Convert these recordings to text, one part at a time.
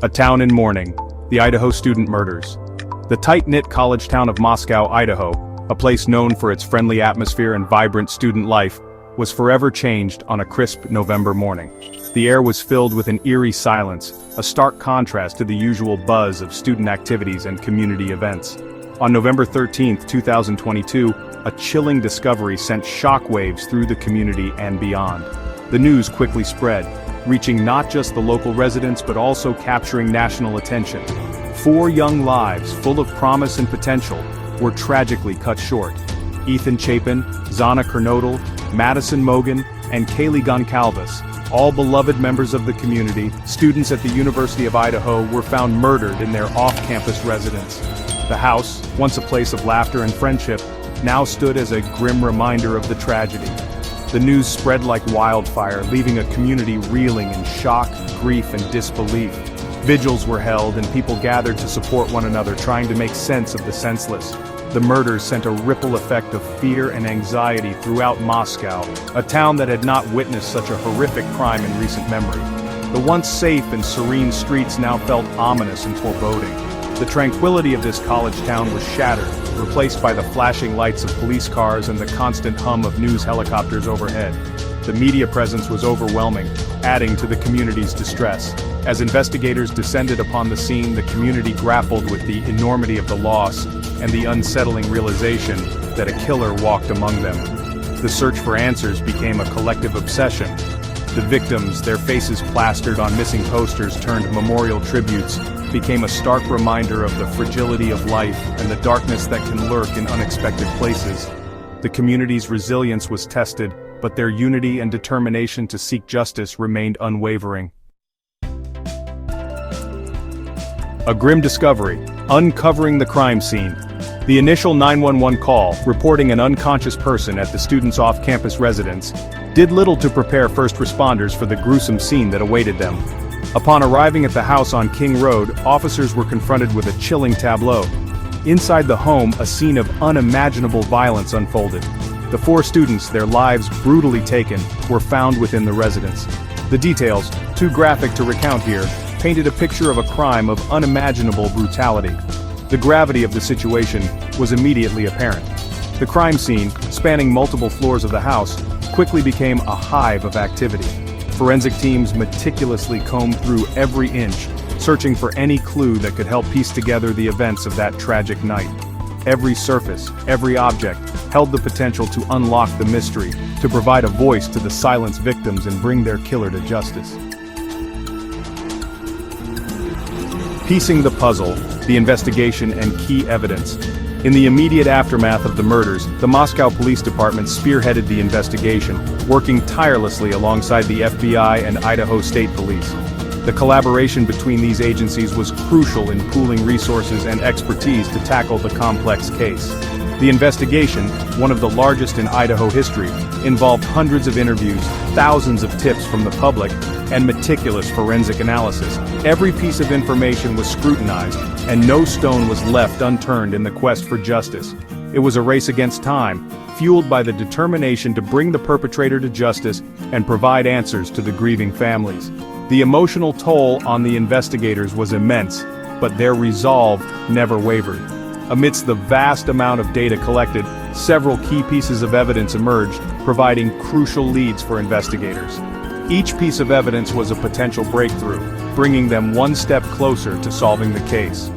A town in mourning, the Idaho student murders. The tight-knit college town of Moscow, Idaho, a place known for its friendly atmosphere and vibrant student life, was forever changed on a crisp November morning. The air was filled with an eerie silence, a stark contrast to the usual buzz of student activities and community events. On November 13, 2022, a chilling discovery sent shockwaves through the community and beyond. The news quickly spread, reaching not just the local residents but also capturing national attention. 4 young lives, full of promise and potential, were tragically cut short. Ethan Chapin, Zana Kernodle, Madison Mogan, and Kaylee Goncalves, all beloved members of the community, students at the University of Idaho, were found murdered in their off-campus residence. The house, once a place of laughter and friendship, now stood as a grim reminder of the tragedy. The news spread like wildfire, leaving a community reeling in shock, grief, and disbelief. Vigils were held and people gathered to support one another, trying to make sense of the senseless. The murders sent a ripple effect of fear and anxiety throughout Moscow, a town that had not witnessed such a horrific crime in recent memory. The once safe and serene streets now felt ominous and foreboding. The tranquility of this college town was shattered, replaced by the flashing lights of police cars and the constant hum of news helicopters overhead. The media presence was overwhelming, adding to the community's distress. As investigators descended upon the scene, the community grappled with the enormity of the loss and the unsettling realization that a killer walked among them. The search for answers became a collective obsession. The victims, their faces plastered on missing posters turned memorial tributes, became a stark reminder of the fragility of life and the darkness that can lurk in unexpected places. The community's resilience was tested, but their unity and determination to seek justice remained unwavering. A grim discovery, uncovering the crime scene. The initial 911 call, reporting an unconscious person at the student's off-campus residence, did little to prepare first responders for the gruesome scene that awaited them. Upon arriving at the house on King Road, officers were confronted with a chilling tableau. Inside the home, a scene of unimaginable violence unfolded. The 4 students, their lives brutally taken, were found within the residence. The details, too graphic to recount here, painted a picture of a crime of unimaginable brutality. The gravity of the situation was immediately apparent. The crime scene, spanning multiple floors of the house, quickly became a hive of activity. Forensic teams meticulously combed through every inch, searching for any clue that could help piece together the events of that tragic night. Every surface, every object, held the potential to unlock the mystery, to provide a voice to the silenced victims and bring their killer to justice. Piecing the puzzle, the investigation and key evidence. In the immediate aftermath of the murders, the Moscow Police Department spearheaded the investigation, working tirelessly alongside the FBI and Idaho State Police. The collaboration between these agencies was crucial in pooling resources and expertise to tackle the complex case. The investigation, one of the largest in Idaho history, involved hundreds of interviews, thousands of tips from the public, and meticulous forensic analysis. Every piece of information was scrutinized, and no stone was left unturned in the quest for justice. It was a race against time, fueled by the determination to bring the perpetrator to justice and provide answers to the grieving families. The emotional toll on the investigators was immense, but their resolve never wavered. Amidst the vast amount of data collected, several key pieces of evidence emerged, providing crucial leads for investigators. Each piece of evidence was a potential breakthrough, bringing them one step closer to solving the case.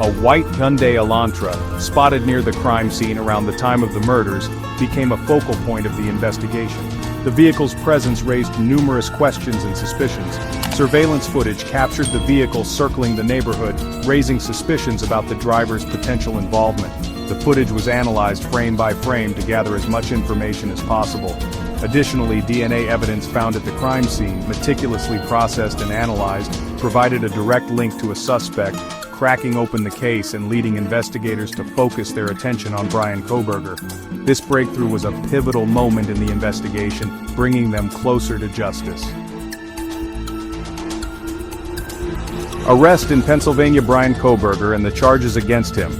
A white Hyundai Elantra, spotted near the crime scene around the time of the murders, became a focal point of the investigation. The vehicle's presence raised numerous questions and suspicions. Surveillance footage captured the vehicle circling the neighborhood, raising suspicions about the driver's potential involvement. The footage was analyzed frame by frame to gather as much information as possible. Additionally, DNA evidence found at the crime scene, meticulously processed and analyzed, provided a direct link to a suspect, cracking open the case and leading investigators to focus their attention on Bryan Kohberger. This breakthrough was a pivotal moment in the investigation, bringing them closer to justice. Arrest in Pennsylvania: Bryan Kohberger and the charges against him.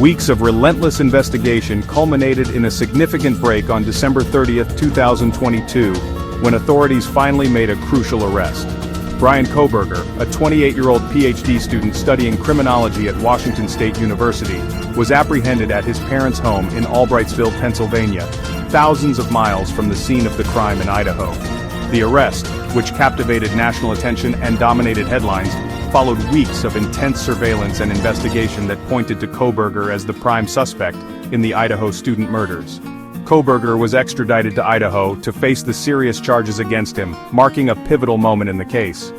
Weeks of relentless investigation culminated in a significant break on December 30, 2022, when authorities finally made a crucial arrest. Bryan Kohberger, a 28-year-old PhD student studying criminology at Washington State University, was apprehended at his parents' home in Albrightsville, Pennsylvania, thousands of miles from the scene of the crime in Idaho. The arrest, which captivated national attention and dominated headlines, followed weeks of intense surveillance and investigation that pointed to Kohberger as the prime suspect in the Idaho student murders. Kohberger was extradited to Idaho to face the serious charges against him, marking a pivotal moment in the case.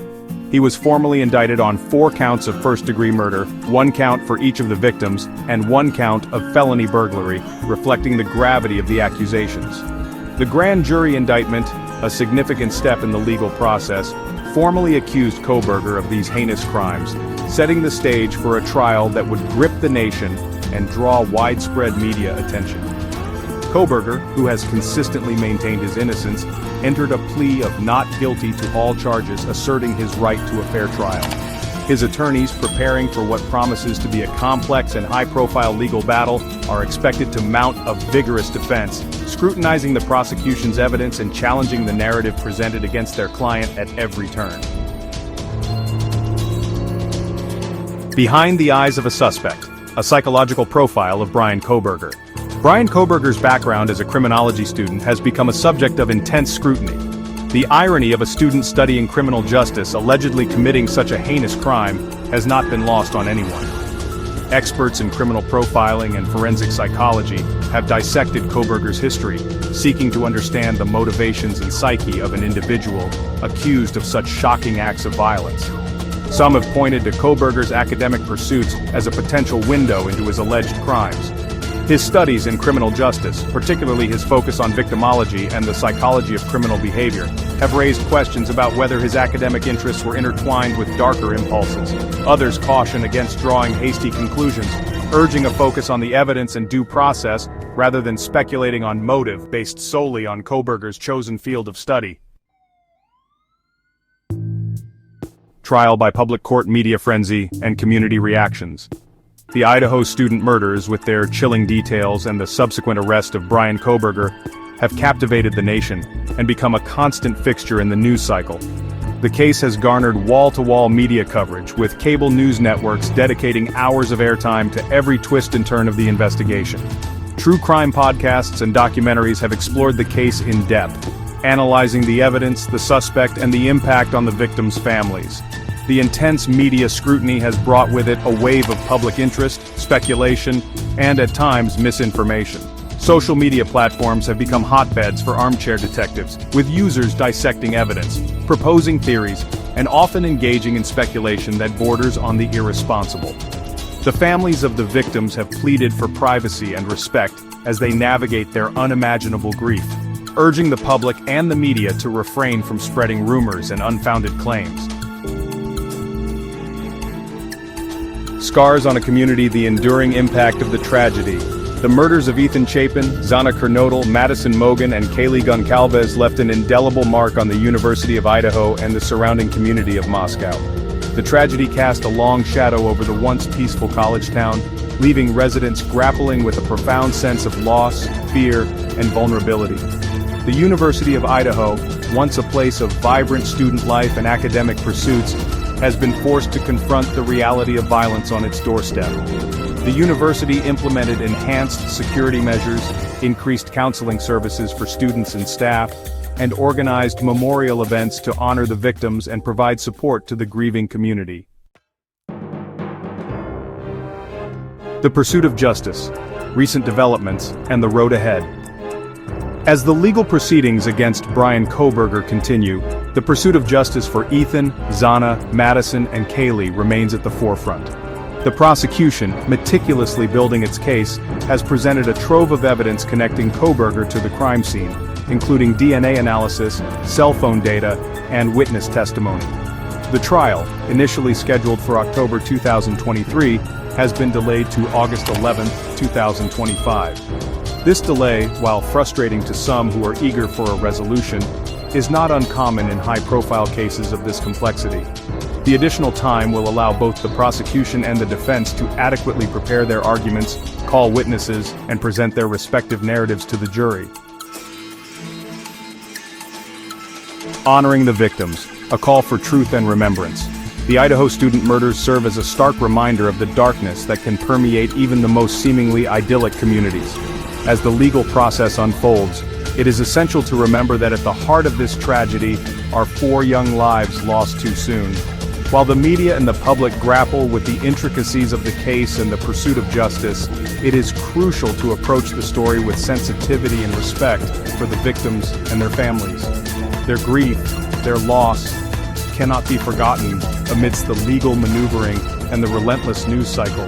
He was formally indicted on 4 counts of first-degree murder, 1 count for each of the victims, and 1 count of felony burglary, reflecting the gravity of the accusations. The grand jury indictment, a significant step in the legal process, formally accused Kohberger of these heinous crimes, setting the stage for a trial that would grip the nation and draw widespread media attention. Kohberger, who has consistently maintained his innocence, entered a plea of not guilty to all charges, asserting his right to a fair trial. His attorneys, preparing for what promises to be a complex and high-profile legal battle, are expected to mount a vigorous defense, scrutinizing the prosecution's evidence and challenging the narrative presented against their client at every turn. Behind the Eyes of a Suspect, a psychological profile of Bryan Kohberger. Bryan Kohberger's background as a criminology student has become a subject of intense scrutiny. The irony of a student studying criminal justice allegedly committing such a heinous crime has not been lost on anyone. Experts in criminal profiling and forensic psychology have dissected Kohberger's history, seeking to understand the motivations and psyche of an individual accused of such shocking acts of violence. Some have pointed to Kohberger's academic pursuits as a potential window into his alleged crimes. His studies in criminal justice, particularly his focus on victimology and the psychology of criminal behavior, have raised questions about whether his academic interests were intertwined with darker impulses. Others caution against drawing hasty conclusions, urging a focus on the evidence and due process rather than speculating on motive based solely on Kohberger's chosen field of study. Trial by public court media frenzy and community reactions. The Idaho student murders, with their chilling details and the subsequent arrest of Bryan Kohberger, have captivated the nation and become a constant fixture in the news cycle. The case has garnered wall-to-wall media coverage, with cable news networks dedicating hours of airtime to every twist and turn of the investigation. True crime podcasts and documentaries have explored the case in depth, analyzing the evidence, the suspect, and the impact on the victims' families. The intense media scrutiny has brought with it a wave of public interest, speculation, and at times misinformation. Social media platforms have become hotbeds for armchair detectives, with users dissecting evidence, proposing theories, and often engaging in speculation that borders on the irresponsible. The families of the victims have pleaded for privacy and respect as they navigate their unimaginable grief, urging the public and the media to refrain from spreading rumors and unfounded claims. Scars on a community, the enduring impact of the tragedy. The murders of Ethan Chapin, Xana Kernodle, Madison Mogen, and Kaylee Goncalves left an indelible mark on the University of Idaho and the surrounding community of Moscow. The tragedy cast a long shadow over the once peaceful college town, leaving residents grappling with a profound sense of loss, fear, and vulnerability. The University of Idaho, once a place of vibrant student life and academic pursuits, has been forced to confront the reality of violence on its doorstep. The university implemented enhanced security measures, increased counseling services for students and staff, and organized memorial events to honor the victims and provide support to the grieving community. The pursuit of justice, recent developments, and the road ahead. As the legal proceedings against Bryan Kohberger continue, the pursuit of justice for Ethan, Xana, Madison, and Kaylee remains at the forefront. The prosecution, meticulously building its case, has presented a trove of evidence connecting Kohberger to the crime scene, including DNA analysis, cell phone data, and witness testimony. The trial, initially scheduled for October 2023, has been delayed to August 11, 2025. This delay, while frustrating to some who are eager for a resolution, is not uncommon in high-profile cases of this complexity. The additional time will allow both the prosecution and the defense to adequately prepare their arguments, call witnesses, and present their respective narratives to the jury. Honoring the victims. a call for truth and remembrance. The Idaho student murders serve as a stark reminder of the darkness that can permeate even the most seemingly idyllic communities. As the legal process unfolds, it is essential to remember that at the heart of this tragedy are 4 young lives lost too soon. While the media and the public grapple with the intricacies of the case and the pursuit of justice, it is crucial to approach the story with sensitivity and respect for the victims and their families. Their grief, their loss, cannot be forgotten amidst the legal maneuvering and the relentless news cycle.